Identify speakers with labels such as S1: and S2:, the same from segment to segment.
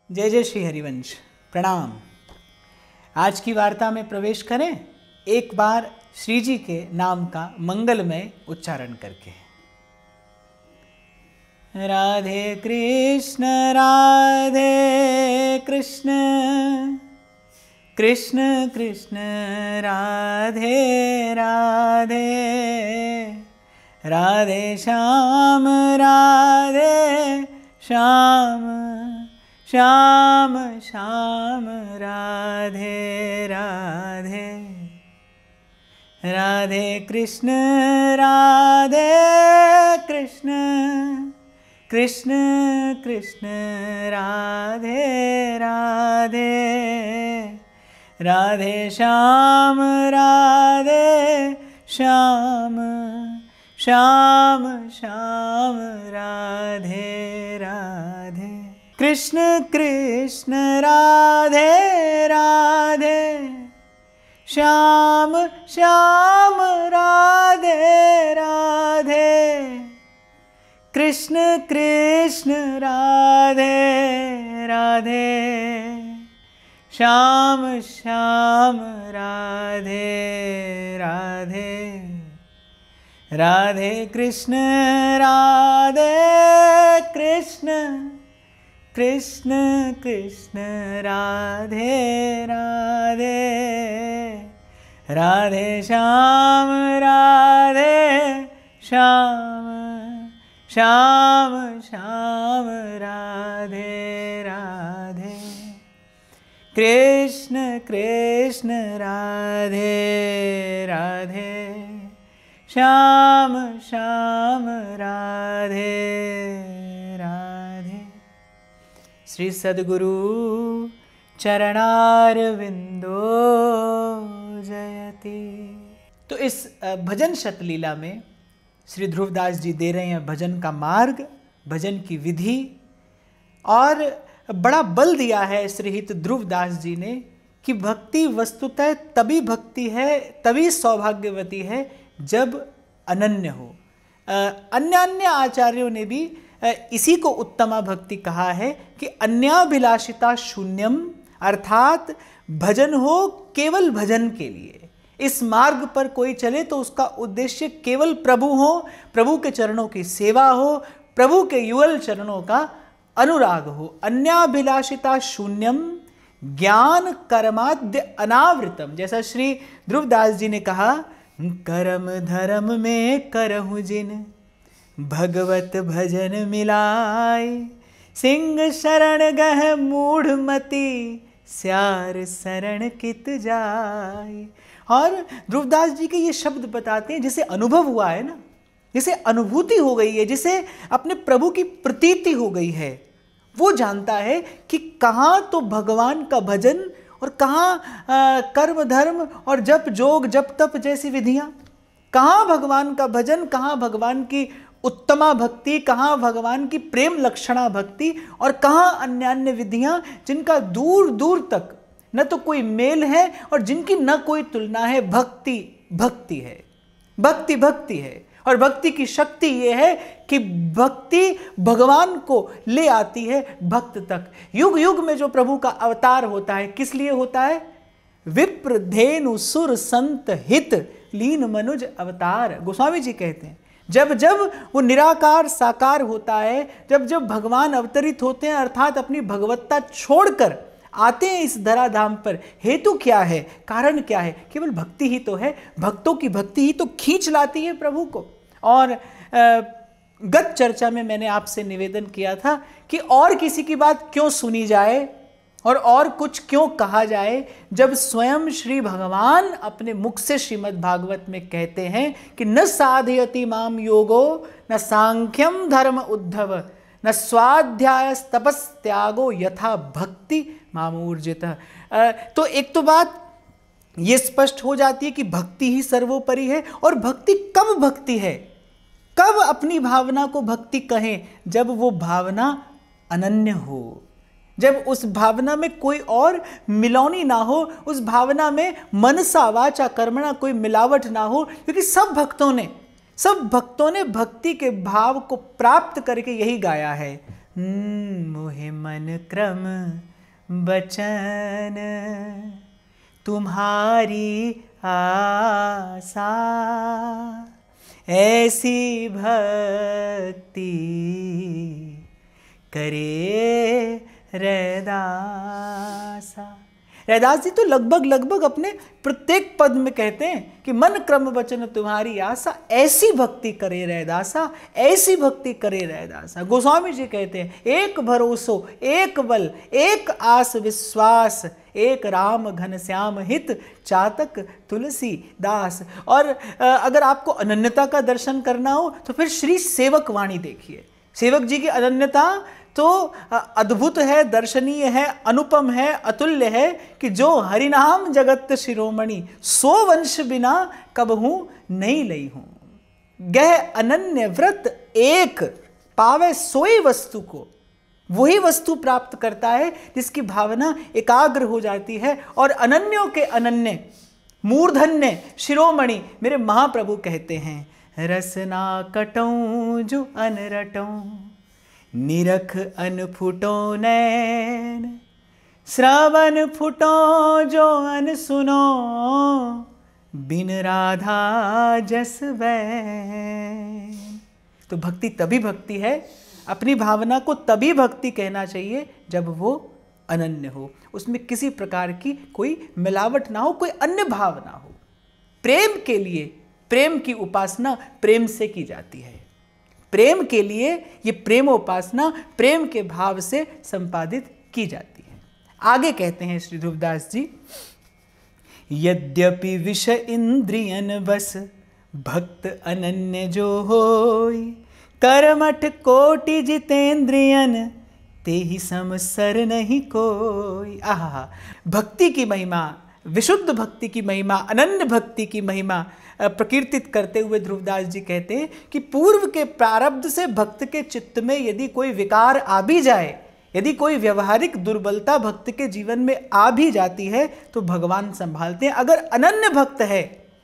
S1: जय जय श्री हरिवंश। प्रणाम। आज की वार्ता में प्रवेश करें एक बार श्री जी के नाम का मंगलमय उच्चारण करके। राधे कृष्ण कृष्ण कृष्ण राधे राधे, राधे श्याम श्याम श्याम राधे राधे, राधे कृष्ण कृष्ण कृष्ण राधे राधे, राधे श्याम श्याम श्याम राधे राधे, कृष्ण कृष्ण राधे राधे, श्याम श्याम राधे राधे, कृष्ण कृष्ण राधे राधे, श्याम श्याम राधे राधे, राधे कृष्ण कृष्ण कृष्ण राधे राधे, राधे श्याम श्याम श्याम राधे राधे, कृष्ण कृष्ण राधे राधे, श्याम श्याम राधे राधे। श्री सद्गुरु चरणारविंदो जयति। तो इस भजन शतलीला में श्री ध्रुवदास जी दे रहे हैं भजन का मार्ग, भजन की विधि, और बड़ा बल दिया है श्रीहित ध्रुवदास जी ने कि भक्ति वस्तुतः तभी भक्ति है, तभी सौभाग्यवती है जब अनन्य हो। अन्य आचार्यों ने भी इसी को उत्तमा भक्ति कहा है कि अन्याभिलाषिता शून्यम, अर्थात भजन हो केवल भजन के लिए। इस मार्ग पर कोई चले तो उसका उद्देश्य केवल प्रभु हो, प्रभु के चरणों की सेवा हो, प्रभु के युगल चरणों का अनुराग हो। अन्याभिलाषिता शून्यम ज्ञान कर्माद्य अनावृतम, जैसा श्री ध्रुवदास जी ने कहा, करम धर्म में करहु जिन भगवत भजन मिलाय, सिंह शरण गह मूढ़ मति स्यार शरण कित जाय। और ध्रुवदास जी के ये शब्द बताते हैं जिसे अनुभव हुआ है ना, जिसे अनुभूति हो गई है, जिसे अपने प्रभु की प्रतीति हो गई है, वो जानता है कि कहाँ तो भगवान का भजन और कहाँ कर्म धर्म और जप जोग जप तप जैसी विधियाँ, कहाँ भगवान का भजन, कहाँ भगवान की उत्तमा भक्ति, कहाँ भगवान की प्रेम लक्षणा भक्ति, और कहाँ अन्य विधियाँ जिनका दूर दूर तक न तो कोई मेल है और जिनकी न कोई तुलना है। भक्ति भक्ति है, भक्ति भक्ति है। और भक्ति की शक्ति ये है कि भक्ति भगवान को ले आती है भक्त तक। युग युग में जो प्रभु का अवतार होता है किस लिए होता है? विप्र धेनु सुर संत हित लीन मनुज अवतार। गोस्वामी जी कहते हैं जब जब वो निराकार साकार होता है, जब जब भगवान अवतरित होते हैं, अर्थात अपनी भगवत्ता छोड़कर आते हैं इस धराधाम पर, हेतु क्या है, कारण क्या है? केवल भक्ति ही तो है। भक्तों की भक्ति ही तो खींच लाती है प्रभु को। और गत चर्चा में मैंने आपसे निवेदन किया था कि और किसी की बात क्यों सुनी जाए और कुछ क्यों कहा जाए, जब स्वयं श्री भगवान अपने मुख से श्रीमद् भागवत में कहते हैं कि न साधयति माम योगो न सांख्यम धर्म उद्धव न स्वाध्याय तपस्त्यागो यथा भक्ति मामूर्जित। तो एक तो बात ये स्पष्ट हो जाती है कि भक्ति ही सर्वोपरि है। और भक्ति कब भक्ति है, कब अपनी भावना को भक्ति कहें? जब वो भावना अनन्य हो, जब उस भावना में कोई और मिलौनी ना हो, उस भावना में मनसा वाचा कर्मणा कोई मिलावट ना हो। क्योंकि सब भक्तों ने भक्ति के भाव को प्राप्त करके यही गाया है, मोहे मन क्रम बचन तुम्हारी आशा, ऐसी भक्ति करे रैदासा। रैदास जी तो लगभग अपने प्रत्येक पद में कहते हैं कि मन क्रम वचन तुम्हारी आशा, ऐसी भक्ति करे रैदासा, ऐसी भक्ति करे रैदासा। गोस्वामी जी कहते हैं एक भरोसो एक बल एक आस विश्वास, एक राम घनश्याम हित चातक तुलसी दास। और अगर आपको अनन्यता का दर्शन करना हो तो फिर श्री सेवक वाणी देखिए। सेवक जी की अनन्यता तो अद्भुत है, दर्शनीय है, अनुपम है, अतुल्य है कि जो हरिनाम जगत शिरोमणि, सो वंश बिना कबहू नहीं लई हूं। गह अनन्य व्रत एक पावे सोई वस्तु को, वही वस्तु प्राप्त करता है जिसकी भावना एकाग्र हो जाती है। और अनन्यों के अनन्य मूर्धन्य शिरोमणि मेरे महाप्रभु कहते हैं, रसना कटऊं जो अनरटऊं, निरख अन फुटो नैन, श्रवण फुटो जो अन सुनो, बिन राधा जस वैन। तो भक्ति तभी भक्ति है, अपनी भावना को तभी भक्ति कहना चाहिए जब वो अनन्य हो, उसमें किसी प्रकार की कोई मिलावट ना हो, कोई अन्य भाव ना हो। प्रेम के लिए प्रेम की उपासना प्रेम से की जाती है। प्रेम के लिए ये प्रेमोपासना प्रेम के भाव से संपादित की जाती है। आगे कहते हैं श्री ध्रुवदास जी, यद्यपि विषय इंद्रियन बस, भक्त अनन्य जो होई, कर्मठ कोटि जितेंद्रियन, ते ही समसर नहीं कोई। आहा, भक्ति की महिमा, विशुद्ध भक्ति की महिमा, अनन्य भक्ति की महिमा प्रकीर्तित करते हुए ध्रुवदास जी कहते हैं कि पूर्व के प्रारब्ध से भक्त के चित्त में यदि कोई विकार आ भी जाए, यदि कोई व्यवहारिक दुर्बलता भक्त के जीवन में आ भी जाती है तो भगवान संभालते हैं। अगर अनन्य भक्त है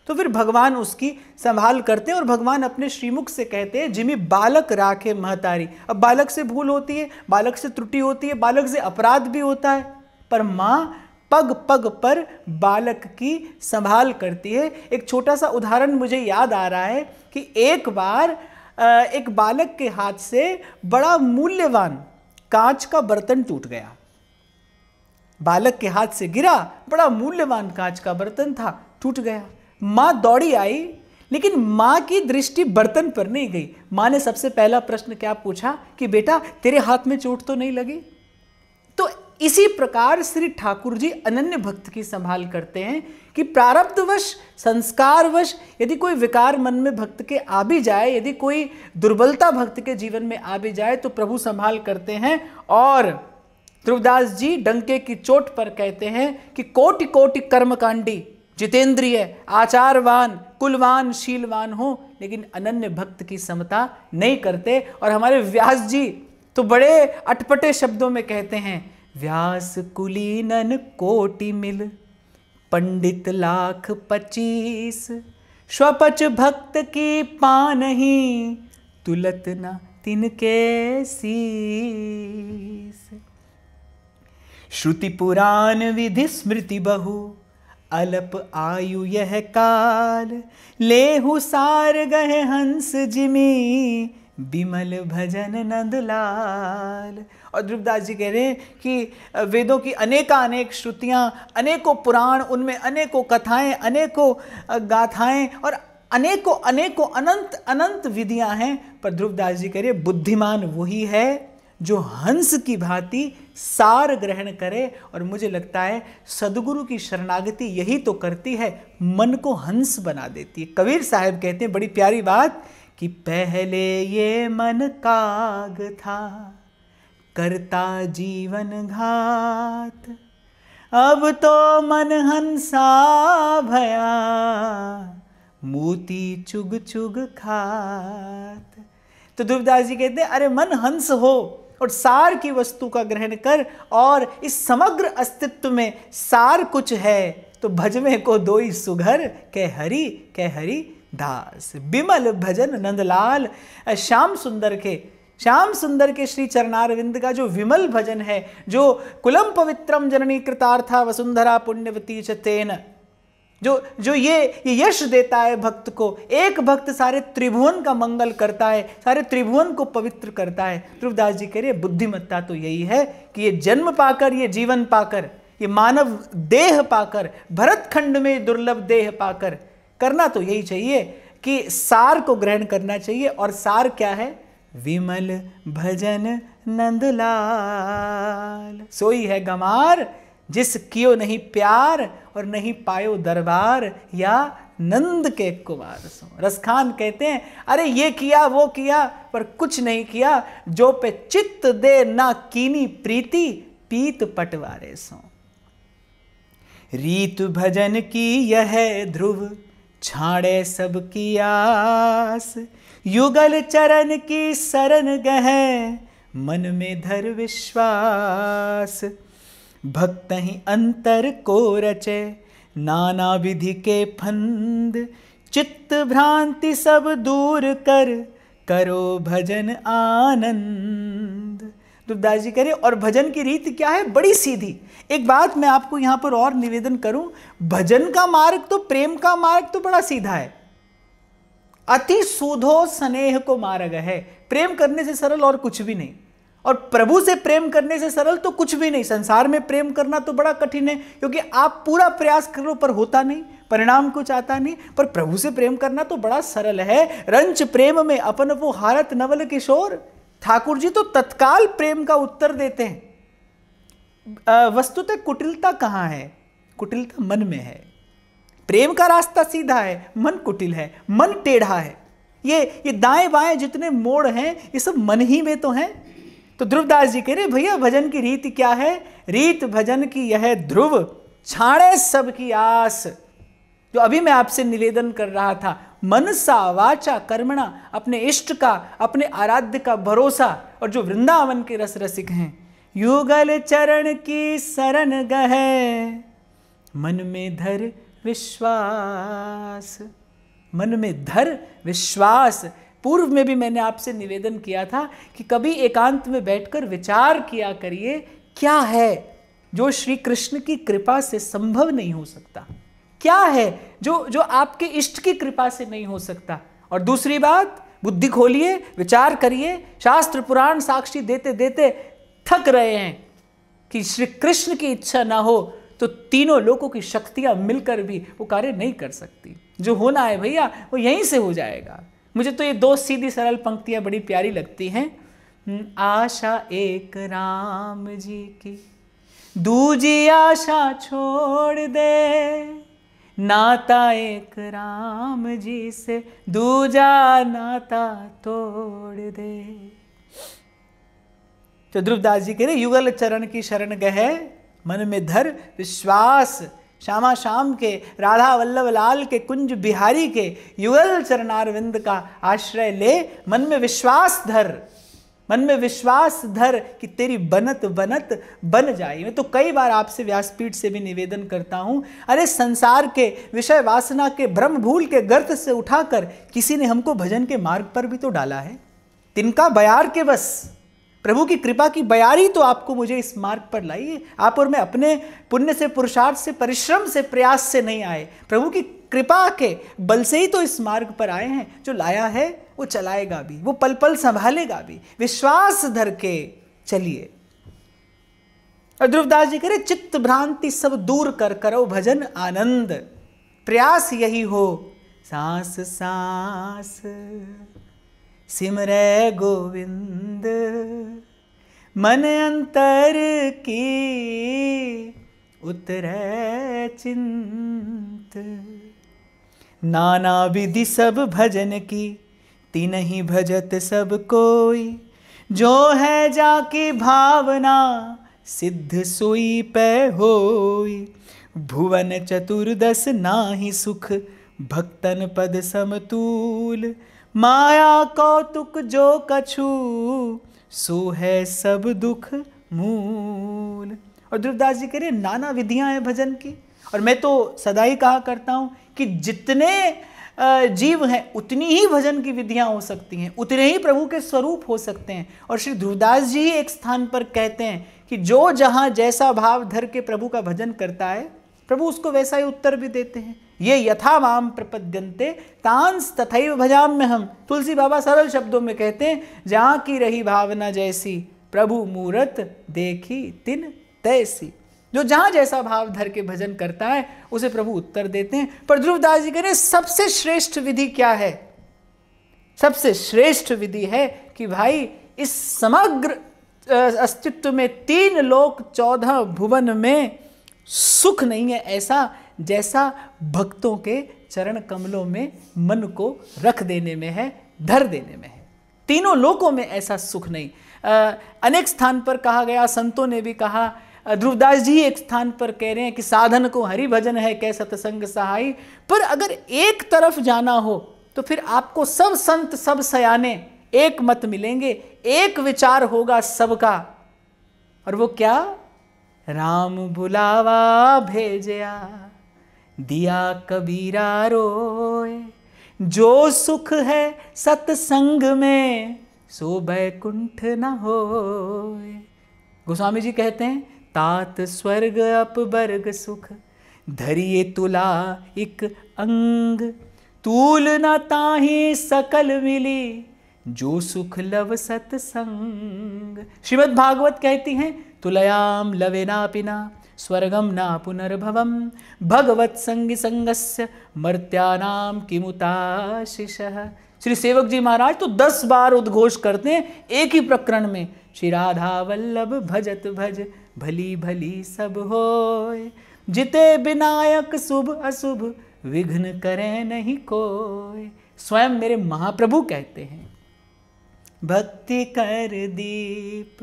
S1: तो फिर भगवान उसकी संभाल करते हैं। और भगवान अपने श्रीमुख से कहते हैं, जिमी बालक राखे महतारी। अब बालक से भूल होती है, बालक से त्रुटि होती है, बालक से अपराध भी होता है, पर माँ पग पग पर बालक की संभाल करती है। एक छोटा सा उदाहरण मुझे याद आ रहा है कि एक बार एक बालक के हाथ से बड़ा मूल्यवान कांच का बर्तन टूट गया। बालक के हाथ से गिरा, बड़ा मूल्यवान कांच का बर्तन था, टूट गया। माँ दौड़ी आई, लेकिन माँ की दृष्टि बर्तन पर नहीं गई। माँ ने सबसे पहला प्रश्न क्या पूछा कि बेटा तेरे हाथ में चोट तो नहीं लगी? तो इसी प्रकार श्री ठाकुर जी अनन्य भक्त की संभाल करते हैं कि प्रारब्धवश संस्कारवश यदि कोई विकार मन में भक्त के आ भी जाए, यदि कोई दुर्बलता भक्त के जीवन में आ भी जाए तो प्रभु संभाल करते हैं। और ध्रुवदास जी डंके की चोट पर कहते हैं कि कोटि कोटि कर्मकांडी जितेंद्रिय आचारवान कुलवान शीलवान हो, लेकिन अनन्य भक्त की समता नहीं करते। और हमारे व्यास जी तो बड़े अटपटे शब्दों में कहते हैं, व्यास कुलीनन कोटि मिल, पंडित लाख 25, स्वपच भक्त की पानहि, तुलत न तिनके शीस। श्रुति पुराण विधि स्मृति बहु, अल्प आयु यह काल, लेहु सार गहे हंस जिमी, बिमल भजन नंदलाल। और ध्रुवदास जी कह रहे हैं कि वेदों की अनेक श्रुतियाँ, अनेकों पुराण, उनमें अनेकों कथाएं, अनेकों गाथाएं और अनेकों अनंत विधियाँ हैं, पर ध्रुवदास जी कह रहे हैं बुद्धिमान वही है जो हंस की भांति सार ग्रहण करे। और मुझे लगता है सदगुरु की शरणागति यही तो करती है, मन को हंस बना देती है। कबीर साहब कहते हैं बड़ी प्यारी बात कि पहले ये मन काग था, करता जीवन घात, अब तो मन हंसा भया, मोती चुग चुग खात। तो ध्रुवदास जी कहते हैं अरे मन हंस हो और सार की वस्तु का ग्रहण कर, और इस समग्र अस्तित्व में सार कुछ है तो भजमे को दोई सुघर, कह हरि दास। बिमल भजन नंदलाल, श्याम सुंदर के श्याम सुंदर के श्री चरणारविंद का जो विमल भजन है, जो कुलम पवित्रम जननी कृतार्था वसुंधरा पुण्यवती च तेन, जो ये यश देता है भक्त को। एक भक्त सारे त्रिभुवन का मंगल करता है, सारे त्रिभुवन को पवित्र करता है। ध्रुवदास जी कह रहे बुद्धिमत्ता तो यही है कि ये जन्म पाकर, ये जीवन पाकर, ये मानव देह पाकर, भरतखंड में दुर्लभ देह पाकर करना तो यही चाहिए कि सार को ग्रहण करना चाहिए। और सार क्या है? विमल भजन नंदलाल, सोई है गमार जिस कियो नहीं प्यार और नहीं पायो दरबार, या नंद के कुमार सो। रसखान कहते हैं अरे ये किया वो किया पर कुछ नहीं किया, जो पे चित्त दे ना कीनी प्रीति, पीत पटवारे सो। रीत भजन की यह ध्रुव, छाड़े सबकी आस, युगल चरण की शरण गहे, मन में धर विश्वास। भक्त ही अंतर को रचे, नाना विधि के फंद, चित्त भ्रांति सब दूर कर, करो भजन आनंद। ध्रुवदास जी कह रहे और भजन की रीत क्या है? बड़ी सीधी। एक बात मैं आपको यहां पर और निवेदन करूं, भजन का मार्ग तो, प्रेम का मार्ग तो बड़ा सीधा है। अति सूधो स्नेह को मार्ग है। प्रेम करने से सरल और कुछ भी नहीं, और प्रभु से प्रेम करने से सरल तो कुछ भी नहीं। संसार में प्रेम करना तो बड़ा कठिन है, क्योंकि आप पूरा प्रयास करो पर होता नहीं, परिणाम कुछ आता नहीं। पर प्रभु से प्रेम करना तो बड़ा सरल है। रंच प्रेम में अपन वो हारत नवल किशोर। ठाकुर जी तो तत्काल प्रेम का उत्तर देते हैं। वस्तुतः कुटिलता कहाँ है? कुटिलता मन में है। प्रेम का रास्ता सीधा है, मन कुटिल है, मन टेढ़ा है। ये दाएं बाएं जितने मोड़ हैं ये सब मन ही में तो हैं। तो ध्रुवदास जी कह रहे भैया भजन की रीति क्या है? रीत भजन की यह ध्रुव, छाड़े सबकी आस। जो अभी मैं आपसे निवेदन कर रहा था, मनसा वाचा कर्मणा, अपने इष्ट का, अपने आराध्य का भरोसा। और जो वृंदावन के रस रसिक हैं, युगल चरण की शरण गहे, मन में धर विश्वास। मन में धर विश्वास। पूर्व में भी मैंने आपसे निवेदन किया था कि कभी एकांत में बैठकर विचार किया करिए, क्या है जो श्री कृष्ण की कृपा से संभव नहीं हो सकता? क्या है जो आपके इष्ट की कृपा से नहीं हो सकता? और दूसरी बात, बुद्धि खोलिए, विचार करिए। शास्त्र पुराण साक्षी देते देते थक रहे हैं कि श्री कृष्ण की इच्छा ना हो तो तीनों लोगों की शक्तियां मिलकर भी वो कार्य नहीं कर सकती। जो होना है भैया वो यहीं से हो जाएगा। मुझे तो ये दो सीधी सरल पंक्तियां बड़ी प्यारी लगती हैं। आशा एक राम जी की, दूजी आशा छोड़ दे, नाता एक राम जी से, दूजा नाता तोड़ दे। तो ध्रुवदास जी कह रहे युगल चरण की शरण गहे, मन में धर विश्वास। श्यामा श्याम के, राधा वल्लभ लाल के, कुंज बिहारी के युगल चरणारविंद का आश्रय ले, मन में विश्वास धर, मन में विश्वास धर कि तेरी बनत बनत बन जाए। मैं तो कई बार आपसे व्यासपीठ से भी निवेदन करता हूं, अरे संसार के विषय वासना के भ्रम भूल के गर्त से उठाकर किसी ने हमको भजन के मार्ग पर भी तो डाला है। तिनका बयार के बस, प्रभु की कृपा की बयारी तो आपको मुझे इस मार्ग पर लाई है। आप और मैं अपने पुण्य से, पुरुषार्थ से, परिश्रम से, प्रयास से नहीं आए, प्रभु की कृपा के बल से ही तो इस मार्ग पर आए हैं। जो लाया है वो चलाएगा भी, वो पल पल संभालेगा भी। विश्वास धर के चलिए। और ध्रुवदास जी कह रहे चित्त भ्रांति सब दूर कर, करो भजन आनंद। प्रयास यही हो, सांस सांस सिमरे गोविंद, मन अंतर की उतरे चिंत। नाना विधि सब भजन की, तिनहि भजत सब कोई, जो है जाकी भावना, सिद्ध सोई पे होई। भुवन चतुर्दश नाहि सुख, भक्तन पद समतूल। माया कौतुक जो कछु, सो है सब दुख मूल। और ध्रुवदास जी कह रहे नाना विधियां हैं भजन की। और मैं तो सदा ही कहा करता हूं कि जितने जीव हैं उतनी ही भजन की विधियां हो सकती हैं, उतने ही प्रभु के स्वरूप हो सकते हैं। और श्री ध्रुवदास जी ही एक स्थान पर कहते हैं कि जो जहां जैसा भाव धर के प्रभु का भजन करता है, प्रभु उसको वैसा ही उत्तर भी देते हैं। ये यथा माम प्रपद्यन्ते तांस तथैव भजाम्य हम। तुलसी बाबा सरल शब्दों में कहते हैं, जहां की रही भावना जैसी प्रभु मूरत देखी तिन तैसी। जो जहां जैसा भाव धर के भजन करता है उसे प्रभु उत्तर देते हैं। पर ध्रुवदास जी कह रहे हैं सबसे श्रेष्ठ विधि क्या है? सबसे श्रेष्ठ विधि है कि भाई इस समग्र अस्तित्व में 3 लोक 14 भुवन में सुख नहीं है ऐसा जैसा भक्तों के चरण कमलों में मन को रख देने में है, धर देने में है। तीनों लोकों में ऐसा सुख नहीं। अनेक स्थान पर कहा गया, संतों ने भी कहा, ध्रुवदास जी एक स्थान पर कह रहे हैं कि साधन को हरि भजन है कै सतसंग सहाई। पर अगर एक तरफ जाना हो तो फिर आपको सब संत सब सयाने एक मत मिलेंगे, एक विचार होगा सबका। और वो क्या? राम बुलावा भेजया दिया कबीरा रोए, जो सुख है सतसंग में सो बैकुंठ न होए। गोस्वामी जी कहते हैं, तात स्वर्ग अपवर्ग सुख धरिए तुला इक अंग, तूल न ताहि सकल मिली जो सुख लव सतसंग। श्रीमद् भागवत कहती हैं, तुलयाम लवे ना पिना स्वर्गम ना पुनर्भवम, भगवत संगी संगस्य मर्त्यानाम किमुताशिषः। श्री सेवक जी महाराज तो 10 बार उद्घोष करते हैं एक ही प्रकरण में, श्री राधा वल्लभ भजत भज भली भली सब होय, जिते विनायक शुभ अशुभ विघ्न करे नहीं कोय। स्वयं मेरे महाप्रभु कहते हैं, भक्ति कर दीप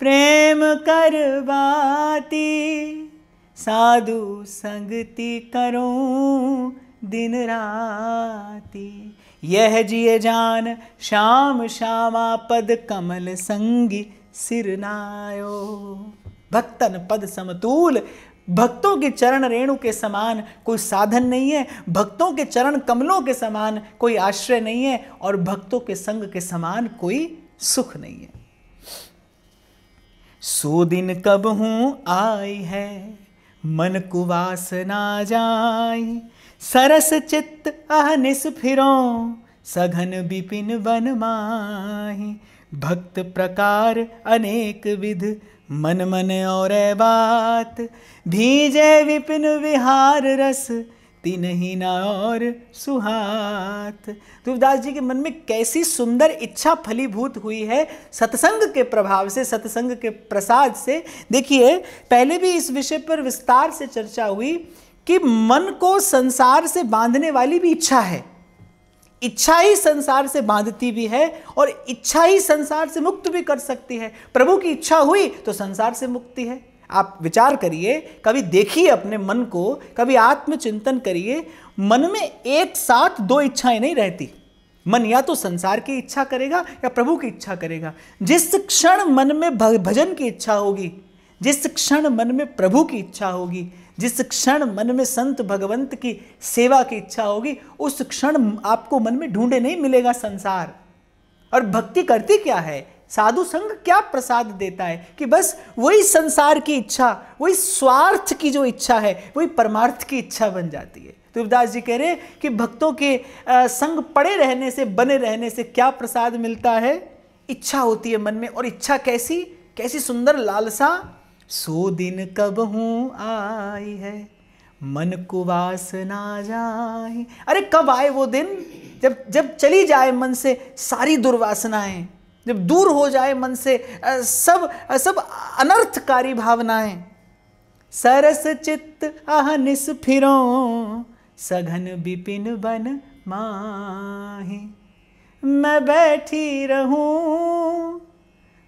S1: प्रेम कर बाती, साधु संगति करूं दिन राती, यह जिय जान श्याम श्यामा पद कमल संगी सिरनायो। भक्तन पद समतूल, भक्तों के चरण रेणु के समान कोई साधन नहीं है, भक्तों के चरण कमलों के समान कोई आश्रय नहीं है, और भक्तों के संग के समान कोई सुख नहीं है। सो दिन कब हूँ आई है मन कुवासना जाई, सरस चित्त अहनिस फिरों सघन विपिन बन माही, भक्त प्रकार अनेक विध मन मन और बात, भीजे विपिन विहार रस तिन्हि न और सुहात। ध्रुवदास जी के मन में कैसी सुंदर इच्छा फलीभूत हुई है सत्संग के प्रभाव से, सत्संग के प्रसाद से। देखिए, पहले भी इस विषय पर विस्तार से चर्चा हुई कि मन को संसार से बांधने वाली भी इच्छा है, इच्छा ही संसार से बांधती भी है और इच्छा ही संसार से मुक्त भी कर सकती है। प्रभु की इच्छा हुई तो संसार से मुक्ति है। आप विचार करिए, कभी देखिए अपने मन को, कभी आत्मचिंतन करिए, मन में एक साथ 2 इच्छाएं नहीं रहती। मन या तो संसार की इच्छा करेगा या प्रभु की इच्छा करेगा। जिस क्षण मन में भजन की इच्छा होगी, जिस क्षण मन में प्रभु की इच्छा होगी, जिस क्षण मन में संत भगवंत की सेवा की इच्छा होगी, उस क्षण आपको मन में ढूंढे नहीं मिलेगा संसार। और भक्ति करती क्या है? साधु संग क्या प्रसाद देता है कि बस वही संसार की इच्छा, वही स्वार्थ की जो इच्छा है, वही परमार्थ की इच्छा बन जाती है। तुलसीदास जी कह रहे हैं कि भक्तों के संग पड़े रहने से, बने रहने से क्या प्रसाद मिलता है? इच्छा होती है मन में, और इच्छा कैसी कैसी सुंदर लालसा। सो दिन कब हूँ आई है मन को वासना जाए। अरे कब आए वो दिन जब चली जाए मन से सारी दुर्वासनाएं, जब दूर हो जाए मन से सब अनर्थकारी भावनाएं। सरस चित्त अहनिस फिरों सघन विपिन बन माही, मैं बैठी रहूं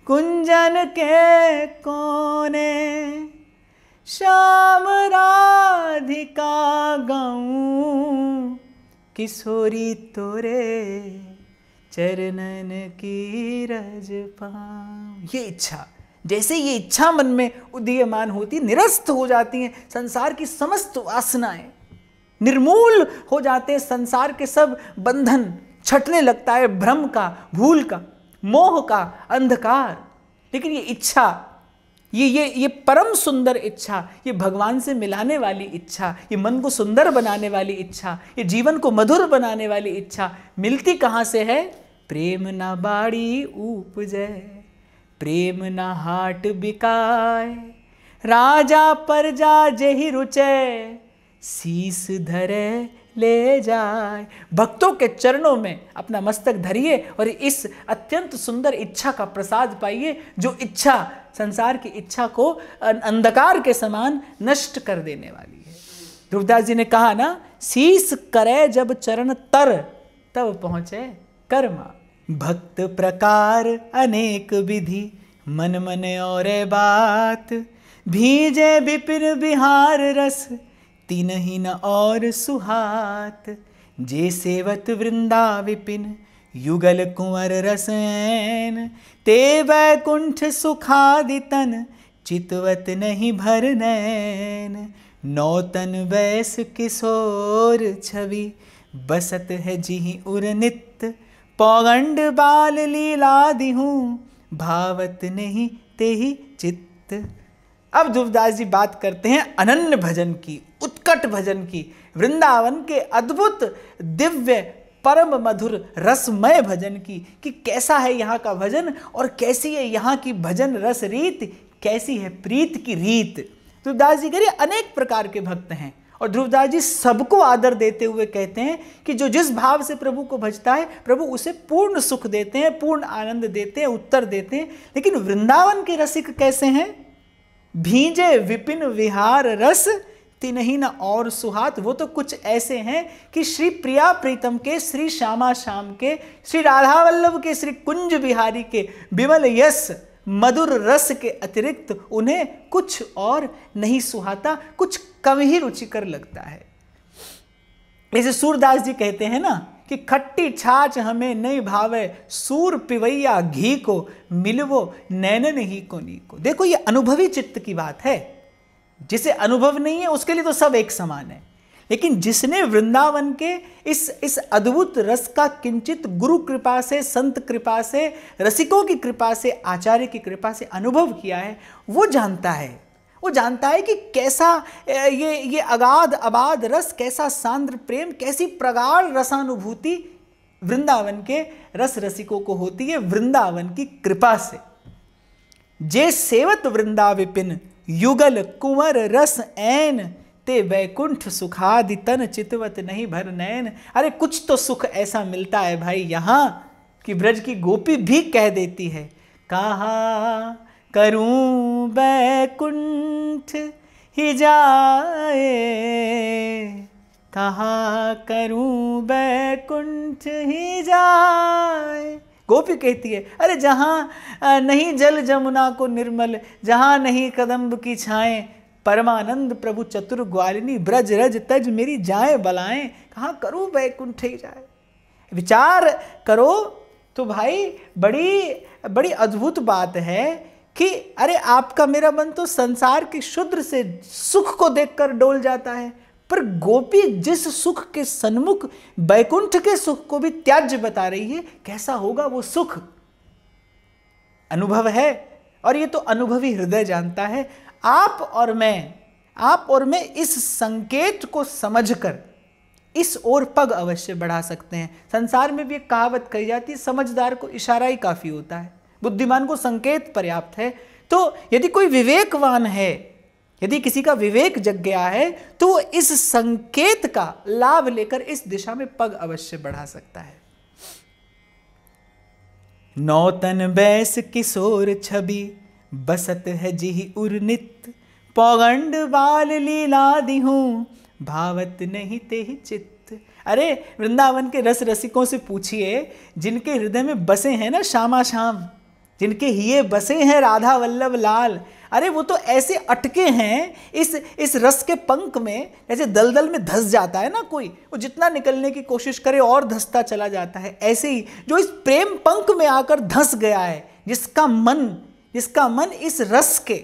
S1: कुंजन के कोने, श्याम राधिका गाऊं किशोरी तोरे चरणन की रज पाऊं। ये इच्छा, जैसे ये इच्छा मन में उदीयमान होती, निरस्त हो जाती हैं संसार की समस्त वासनाएं। निर्मूल हो जाते हैं संसार के सब बंधन, छटने लगता है भ्रम का, भूल का, मोह का अंधकार। लेकिन ये इच्छा, ये परम सुंदर इच्छा, ये भगवान से मिलाने वाली इच्छा, ये मन को सुंदर बनाने वाली इच्छा, ये जीवन को मधुर बनाने वाली इच्छा मिलती कहाँ से है? प्रेम ना बाड़ी उपजै, प्रेम ना हाट बिकाय, राजा प्रजा जेहि रुचै, शीस धरे ले जाए। भक्तों के चरणों में अपना मस्तक धरिए और इस अत्यंत सुंदर इच्छा का प्रसाद पाइए, जो इच्छा संसार की इच्छा को अंधकार के समान नष्ट कर देने वाली है। ध्रुवदास जी ने कहा ना, शीस करे जब चरण तर, तब पहुंचे कर्मा। भक्त प्रकार अनेक विधि, मन मन और बात, भीजे विपिन बिहार रस, तीनहि न और सुहात। जे सेवत वृंदा विपिन, युगल कुंवर रसैन, ते वैकुंठ सुखादितन, चितवत नहीं भर नैन। नौतन वैस किशोर छवि, बसत है जिहि उर नित, पौगंड बाल लीला दिहूं, भावत नहीं तेहि चित्त। अब ध्रुवदास जी बात करते हैं अनन्य भजन की, उत्कट भजन की, वृंदावन के अद्भुत दिव्य परम मधुर रसमय भजन की, कि कैसा है यहाँ का भजन और कैसी है यहाँ की भजन रस रीत, कैसी है प्रीत की रीत। ध्रुवदास जी कह रहे अनेक प्रकार के भक्त हैं और ध्रुवदास जी सबको आदर देते हुए कहते हैं कि जो जिस भाव से प्रभु को भजता है, प्रभु उसे पूर्ण सुख देते हैं, पूर्ण आनंद देते हैं, उत्तर देते हैं। लेकिन वृंदावन के रसिक कैसे हैं? भीजे विपिन विहार रस, तिनहि न और सुहात। वो तो कुछ ऐसे हैं कि श्री प्रिया प्रीतम के, श्री श्यामा श्याम के, श्री राधा वल्लभ के, श्री कुंज बिहारी के विमल यश मधुर रस के अतिरिक्त उन्हें कुछ और नहीं सुहाता, कुछ कम ही रुचिकर लगता है। जैसे सूरदास जी कहते हैं ना कि खट्टी छाछ हमें नहीं भावे, सूर पिवैया घी को, मिलवो नैनन ही को नी को। देखो ये अनुभवी चित्त की बात है। जिसे अनुभव नहीं है उसके लिए तो सब एक समान है, लेकिन जिसने वृंदावन के इस अद्भुत रस का किंचित गुरु कृपा से, संत कृपा से, रसिकों की कृपा से, आचार्य की कृपा से अनुभव किया है, वो जानता है कि कैसा ये अगाध अबाध रस, कैसा सांद्र प्रेम, कैसी प्रगाढ़ रसानुभूति वृंदावन के रस रसिकों को होती है वृंदावन की कृपा से। जे सेवत वृंदा विपिन, युगल कुंवर रस ऐन, ते वैकुंठ सुखादि तन, चितवत नहीं भर नैन। अरे कुछ तो सुख ऐसा मिलता है भाई यहाँ कि ब्रज की गोपी भी कह देती है, कहा करूं बैकुंठ ही जाए, कहा करूं बैकुंठ ही जाए। गोपी कहती है, अरे जहाँ नहीं जल जमुना को निर्मल, जहाँ नहीं कदम्ब की छाएं, परमानंद प्रभु चतुर ग्वालिनी, ब्रज रज तज मेरी जाए बलाएं, कहाँ करूं बैकुंठ ही जाए। विचार करो तो भाई बड़ी अद्भुत बात है कि अरे आपका मेरा मन तो संसार के शुद्र से सुख को देखकर डोल जाता है, पर गोपी जिस सुख के सन्मुख बैकुंठ के सुख को भी त्याज्य बता रही है, कैसा होगा वो सुख। अनुभव है और ये तो अनुभवी हृदय जानता है। आप और मैं इस संकेत को समझकर इस ओर पग अवश्य बढ़ा सकते हैं। संसार में भी एक कहावत कही जाती है, समझदार को इशारा ही काफी होता है, बुद्धिमान को संकेत पर्याप्त है। तो यदि कोई विवेकवान है, यदि किसी का विवेक जग गया है, तो वो इस संकेत का लाभ लेकर इस दिशा में पग अवश्य बढ़ा सकता है। नौतन बैस किशोर छवि, बसत है जिहि उर नित, पौगंड बाल लीला दिहूं, भावत नहीं तेहि चित्त। अरे वृंदावन के रस रसिकों से पूछिए, जिनके हृदय में बसे हैं ना श्यामा श्याम, जिनके हिये बसे हैं राधा वल्लभ लाल, अरे वो तो ऐसे अटके हैं इस रस के पंख में, जैसे दलदल में धंस जाता है ना कोई, वो जितना निकलने की कोशिश करे और धंसता चला जाता है। ऐसे ही जो इस प्रेम पंख में आकर धंस गया है, जिसका मन इस रस के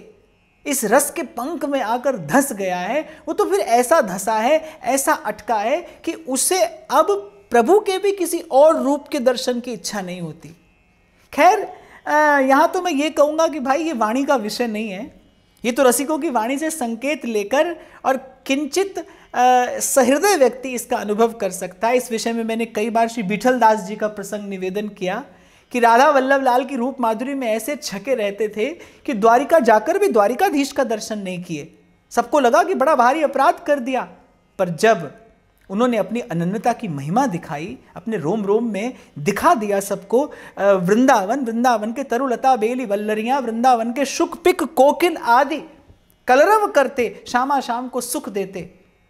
S1: इस रस के पंख में आकर धंस गया है, वो तो फिर ऐसा धंसा है, ऐसा अटका है कि उसे अब प्रभु के भी किसी और रूप के दर्शन की इच्छा नहीं होती। खैर, यहाँ तो मैं ये कहूँगा कि भाई ये वाणी का विषय नहीं है, ये तो रसिकों की वाणी से संकेत लेकर और किंचित सहृदय व्यक्ति इसका अनुभव कर सकता है। इस विषय में मैंने कई बार श्री विठल दास जी का प्रसंग निवेदन किया कि राधा वल्लभ लाल की रूप माधुरी में ऐसे छके रहते थे कि द्वारिका जाकर भी द्वारिकाधीश का दर्शन नहीं किए। सबको लगा कि बड़ा भारी अपराध कर दिया, पर जब उन्होंने अपनी अनन्यता की महिमा दिखाई, अपने रोम रोम में दिखा दिया सबको, वृंदावन के तरुलता बेली वल्लरियां, वृंदावन के शुक पिक कोकिल आदि कलरव करते, शामा शाम को सुख देते,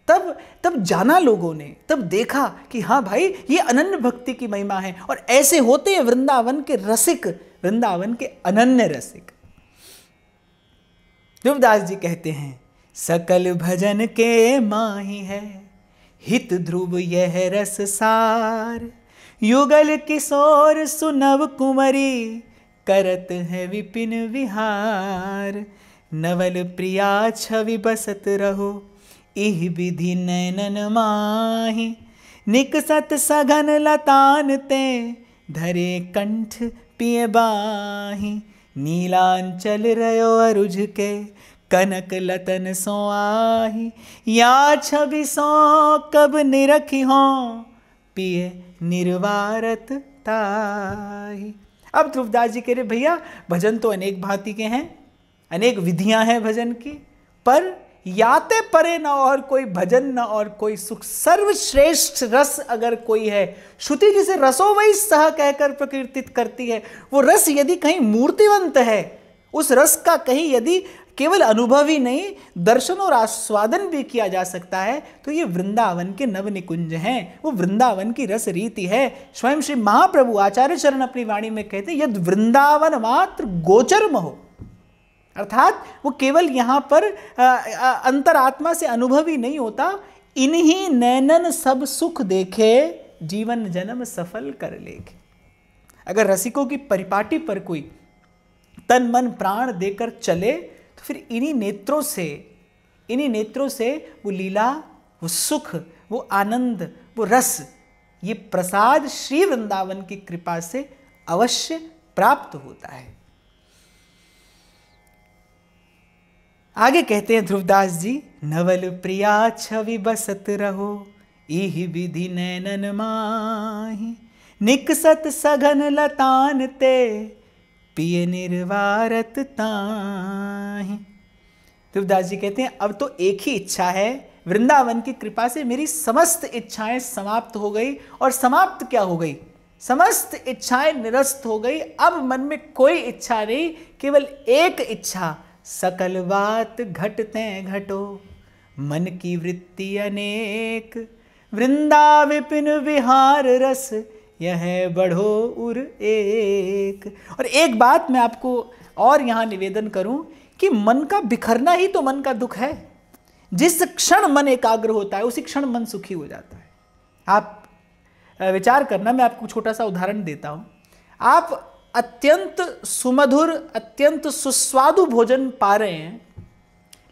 S1: तब जाना लोगों ने, तब देखा कि हाँ भाई ये अनन्य भक्ति की महिमा है। और ऐसे होते हैं वृंदावन के रसिक, वृंदावन के अनन्य रसिक। ध्रुवदास जी कहते हैं, सकल भजन के माही है हित ध्रुव यह रस सार, युगल किशोर सुनव कुंवरी करत है विपिन विहार, नवल प्रिया छवि बसत रहो इह विधि नैनन माही, निकसत सघन लतान ते धरे कंठ पिए बाही, नीलांचल रयो अरुझ के कनक लतन सो आही, या छवि सो कब निरखी हो पिए निर्वारत ताही। अब ध्रुवदास जी कह रहे भैया भजन तो अनेक भांति के हैं, अनेक विधियां हैं भजन की, पर याते परे न और कोई भजन न और कोई सुख, सर्वश्रेष्ठ रस अगर कोई है, श्रुति जिसे रसो वही सह कहकर प्रकीर्तित करती है, वो रस यदि कहीं मूर्तिवंत है, उस रस का कहीं यदि केवल अनुभव ही नहीं दर्शन और आस्वादन भी किया जा सकता है, तो ये वृंदावन के नव निकुंज हैं, वो वृंदावन की रस रीति है। स्वयं श्री महाप्रभु आचार्य चरण अपनी वाणी में कहते हैं, यद वृंदावन मात्र गोचरम हो, अर्थात वो केवल यहाँ पर अंतरात्मा से अनुभव ही नहीं होता, इन्हीं नैनन सब सुख देखे जीवन जन्म सफल कर लेखे। अगर रसिकों की परिपाटी पर कोई तन मन प्राण देकर चले तो फिर इन्हीं नेत्रों से वो लीला, वो सुख, वो आनंद, वो रस, ये प्रसाद श्री वृंदावन की कृपा से अवश्य प्राप्त होता है। आगे कहते हैं ध्रुवदास जी, नवल प्रिया छवि बसत रहो इह विधि नैनन माही, निकसत सघन लतान ते पिय निर्वारत ताही। ध्रुवदास जी कहते हैं अब तो एक ही इच्छा है, वृंदावन की कृपा से मेरी समस्त इच्छाएं समाप्त हो गई। और समाप्त क्या हो गई? समस्त इच्छाएं निरस्त हो गई। अब मन में कोई इच्छा नहीं, केवल एक इच्छा, सकल बात घटते घटो मन की वृत्ति अनेक, वृंदा विपिन विहार रस यह बढ़ो उर एक। और एक बात मैं आपको और यहाँ निवेदन करूं कि मन का बिखरना ही तो मन का दुख है। जिस क्षण मन एकाग्र होता है उसी क्षण मन सुखी हो जाता है। आप विचार करना, मैं आपको छोटा सा उदाहरण देता हूं। आप अत्यंत सुमधुर, अत्यंत सुस्वादु भोजन पा रहे हैं,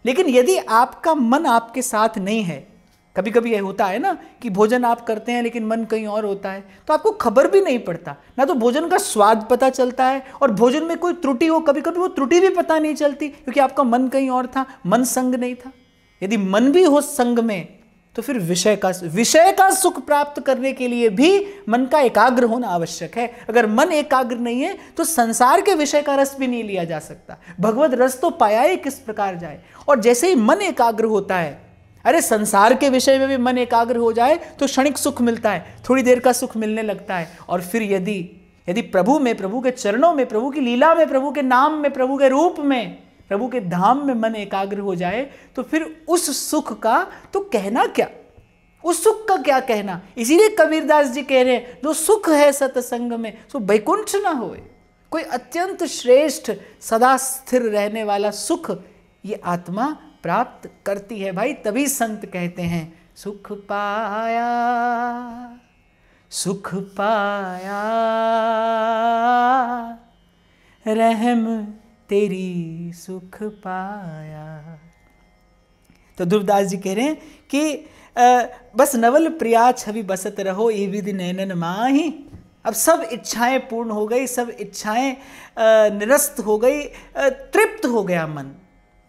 S1: लेकिन यदि आपका मन आपके साथ नहीं है, कभी कभी यह होता है ना कि भोजन आप करते हैं लेकिन मन कहीं और होता है, तो आपको खबर भी नहीं पड़ता, ना तो भोजन का स्वाद पता चलता है, और भोजन में कोई त्रुटि हो, कभी कभी वो त्रुटि भी पता नहीं चलती, क्योंकि आपका मन कहीं और था, मन संग नहीं था। यदि मन भी हो संग में, तो फिर विषय का सुख प्राप्त करने के लिए भी मन का एकाग्र होना आवश्यक है। अगर मन एकाग्र नहीं है तो संसार के विषय का रस भी नहीं लिया जा सकता। भगवत रस तो पाया ही किस प्रकार जाए। और जैसे ही मन एकाग्र होता है, अरे संसार के विषय में भी मन एकाग्र हो जाए तो क्षणिक सुख मिलता है, थोड़ी देर का सुख मिलने लगता है। और फिर यदि प्रभु में, प्रभु के चरणों में, प्रभु की लीला में, प्रभु के नाम में, प्रभु के रूप में, प्रभु के धाम में मन एकाग्र हो जाए, तो फिर उस सुख का तो कहना क्या, उस सुख का क्या कहना। इसीलिए कबीरदास जी कह रहे हैं, जो सुख है सत्संग में सो बैकुंठ ना होए। कोई अत्यंत श्रेष्ठ सदा स्थिर रहने वाला सुख ये आत्मा प्राप्त करती है भाई। तभी संत कहते हैं, सुख पाया, सुख पाया, रहम तेरी सुख पाया। तो ध्रुवदास जी कह रहे हैं कि बस नवल प्रिया छवि बसत रहो ये विधि नैनन माही। अब सब इच्छाएं पूर्ण हो गई, सब इच्छाएं निरस्त हो गई, तृप्त हो गया मन,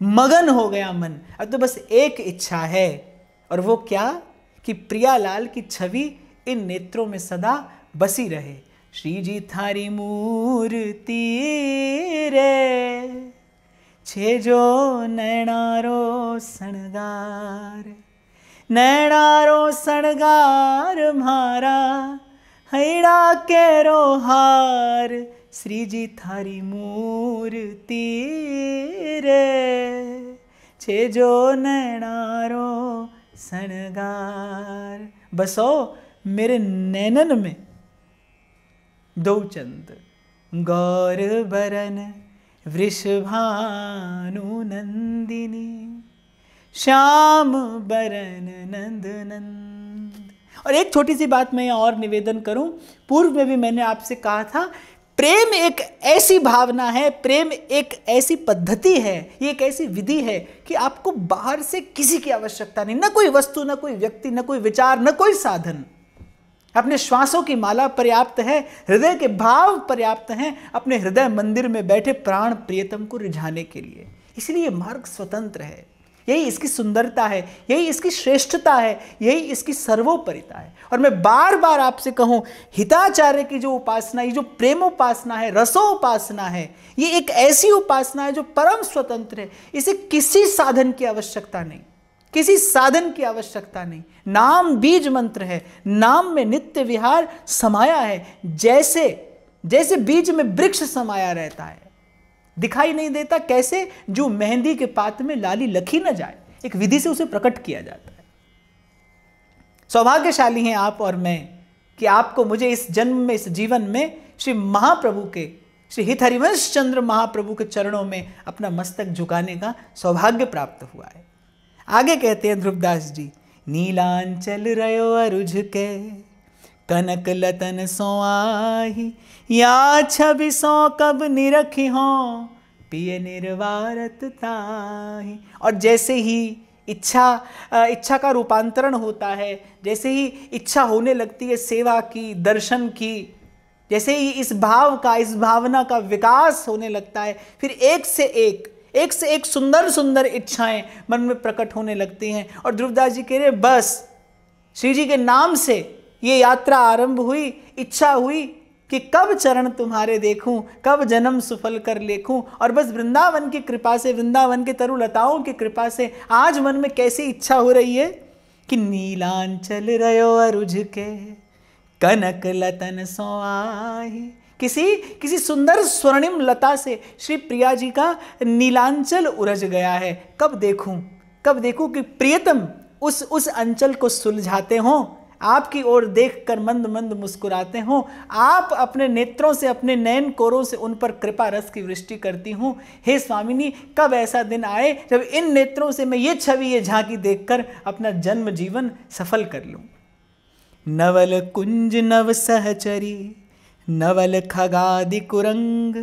S1: मगन हो गया मन। अब तो बस एक इच्छा है, और वो क्या कि प्रियालाल की छवि इन नेत्रों में सदा बसी रहे। श्री जी थारी मूर्ति रे छे जो नैणारो सणगार, नैणारो सणगार म्हारा हैड़ा केरो हार। श्री जी थारी मूर्ति रे छे जो नैणारो सणगार। बसो मेरे नैनन में दो चंद, गौर बरन वृषभानु नंदिनी, श्याम बरन नंद नंद। और एक छोटी सी बात मैं यहाँ और निवेदन करूं, पूर्व में भी मैंने आपसे कहा था, प्रेम एक ऐसी भावना है, प्रेम एक ऐसी पद्धति है, ये एक ऐसी विधि है कि आपको बाहर से किसी की आवश्यकता नहीं, न कोई वस्तु, न कोई व्यक्ति, न कोई विचार, न कोई साधन। अपने श्वासों की माला पर्याप्त है, हृदय के भाव पर्याप्त हैं अपने हृदय मंदिर में बैठे प्राण प्रियतम को रिझाने के लिए। इसलिए मार्ग स्वतंत्र है, यही इसकी सुंदरता है, यही इसकी श्रेष्ठता है, यही इसकी सर्वोपरिता है। और मैं बार बार आपसे कहूं, हिताचार्य की जो उपासना, ये जो प्रेमोपासना है, रसोपासना है, ये एक ऐसी उपासना है जो परम स्वतंत्र है। इसे किसी साधन की आवश्यकता नहीं, किसी साधन की आवश्यकता नहीं। नाम बीज मंत्र है, नाम में नित्य विहार समाया है। जैसे जैसे बीज में वृक्ष समाया रहता है, दिखाई नहीं देता, कैसे जो मेहंदी के पात में लाली लखी न जाए, एक विधि से उसे प्रकट किया जाता है। सौभाग्यशाली हैं आप और मैं कि आपको मुझे इस जन्म में, इस जीवन में श्री महाप्रभु के, श्री हित हरिवंश चंद्र महाप्रभु के चरणों में अपना मस्तक झुकाने का सौभाग्य प्राप्त हुआ है। आगे कहते हैं ध्रुवदास जी, नीलांचल रयो अरुझ के कनक लतन सो आही, या छवि सो कब निरखी हो पिय निर्वारत ताही। और जैसे ही इच्छा का रूपांतरण होता है, जैसे ही इच्छा होने लगती है सेवा की, दर्शन की, जैसे ही इस भाव का, इस भावना का विकास होने लगता है, फिर एक से एक सुंदर सुंदर इच्छाएं मन में प्रकट होने लगती हैं। और ध्रुवदास जी कह रहे, बस श्री जी के नाम से ये यात्रा आरंभ हुई, इच्छा हुई कि कब चरण तुम्हारे देखूं, कब जन्म सफल कर लेखूं। और बस वृंदावन की कृपा से, वृंदावन के तरुलताओं की कृपा से आज मन में कैसी इच्छा हो रही है कि नीलांचल रयो अरुझ के कनक लतन सो आही। किसी सुंदर स्वर्णिम लता से श्री प्रिया जी का नीलांचल उरझ गया है। कब देखूं कि प्रियतम उस अंचल को सुलझाते हों, आपकी ओर देखकर मंद मंद मुस्कुराते हों, आप अपने नेत्रों से, अपने नयन कोरों से उन पर कृपा रस की वृष्टि करती हूँ। हे स्वामिनी, कब ऐसा दिन आए जब इन नेत्रों से मैं ये छवि, ये झांकी देखकर अपना जन्म जीवन सफल कर लूँ। नवल कुंज नव सहचरी नवल खगादि कुरंग,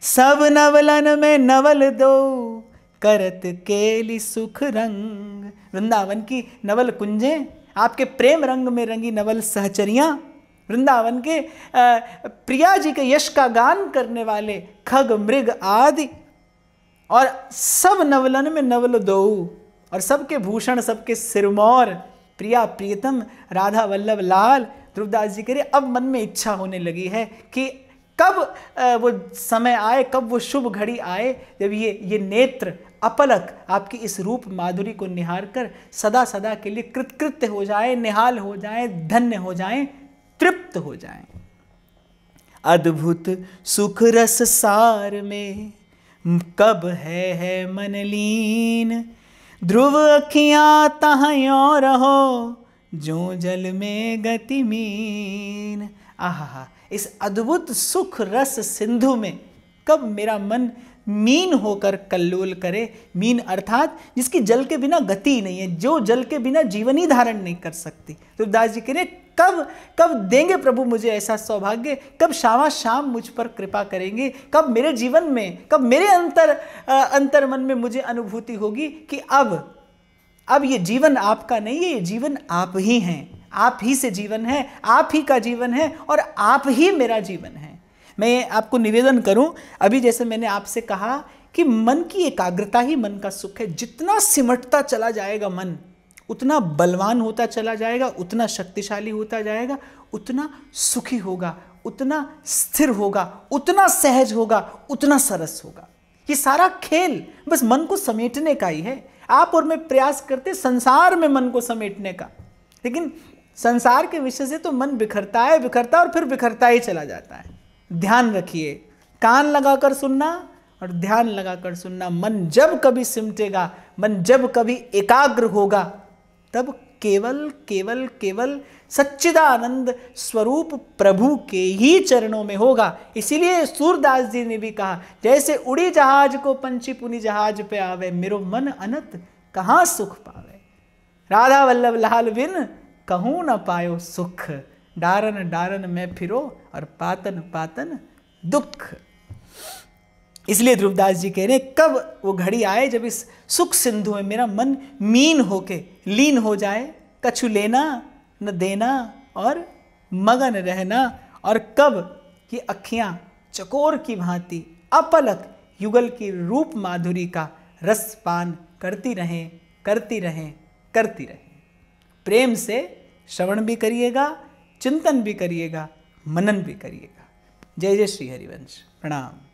S1: सब नवलन में नवल दो करत केली सुख रंग। वृंदावन की नवल कुंजें, आपके प्रेम रंग में रंगी नवल सहचरियाँ, वृंदावन के प्रिया जी के यश का गान करने वाले खग मृग आदि, और सब नवलन में नवल दो, और सबके भूषण, सबके सिरमौर प्रिया प्रियतम राधा वल्लभ लाल। ध्रुवदास जी कह रहे, अब मन में इच्छा होने लगी है कि कब वो समय आए, कब वो शुभ घड़ी आए जब ये नेत्र अपलक आपकी इस रूप माधुरी को निहार कर सदा सदा के लिए कृतकृत्य हो जाए, निहाल हो जाए, धन्य हो जाए, तृप्त हो जाए। अद्भुत सुख रस सार में कब है मन लीन, ध्रुव अखियाँ तहाँ रहो जो जल में गतिमीन। आहा, इस अद्भुत सुख रस सिंधु में कब मेरा मन मीन होकर कल्लोल करे। मीन अर्थात जिसकी जल के बिना गति नहीं है, जो जल के बिना जीवन ही धारण नहीं कर सकती। तो दास जी कह रहे, कब कब देंगे प्रभु मुझे ऐसा सौभाग्य, कब शाम शाम मुझ पर कृपा करेंगे, कब मेरे जीवन में, कब मेरे अंतर मन में मुझे अनुभूति होगी कि अब ये जीवन आपका नहीं है, ये जीवन आप ही हैं, आप ही से जीवन है, आप ही का जीवन है और आप ही मेरा जीवन है। मैं आपको निवेदन करूं, अभी जैसे मैंने आपसे कहा कि मन की एकाग्रता ही मन का सुख है। जितना सिमटता चला जाएगा मन, उतना बलवान होता चला जाएगा, उतना शक्तिशाली होता जाएगा, उतना सुखी होगा, उतना स्थिर होगा, उतना सहज होगा, उतना सरस होगा। ये सारा खेल बस मन को समेटने का ही है। आप और मैं प्रयास करते संसार में मन को समेटने का, लेकिन संसार के विषय से तो मन बिखरता है और फिर बिखरता ही चला जाता है। ध्यान रखिए, कान लगाकर सुनना और ध्यान लगाकर सुनना। मन जब कभी सिमटेगा, मन जब कभी एकाग्र होगा, तब केवल केवल केवल सच्चिदानंद स्वरूप प्रभु के ही चरणों में होगा। इसीलिए सूरदास जी ने भी कहा, जैसे उड़ी जहाज को पंछी पुनि जहाज पे आवे, मेरो मन अनत कहाँ सुख पावे। राधा वल्लभ लाल बिन कहूँ न पायो सुख, डारन डारन में फिरो और पातन पातन दुख। इसलिए ध्रुवदास जी कह रहे हैं, कब वो घड़ी आए जब इस सुख सिंधु में मेरा मन मीन होके लीन हो जाए, कछु लेना न देना और मगन रहना, और कब ये अखियां चकोर की भांति अपलक युगल की रूप माधुरी का रस पान करती रहें करती रहें करती रहें। प्रेम से श्रवण भी करिएगा, चिंतन भी करिएगा, मनन भी करिएगा। जय जय श्री हरिवंश। प्रणाम।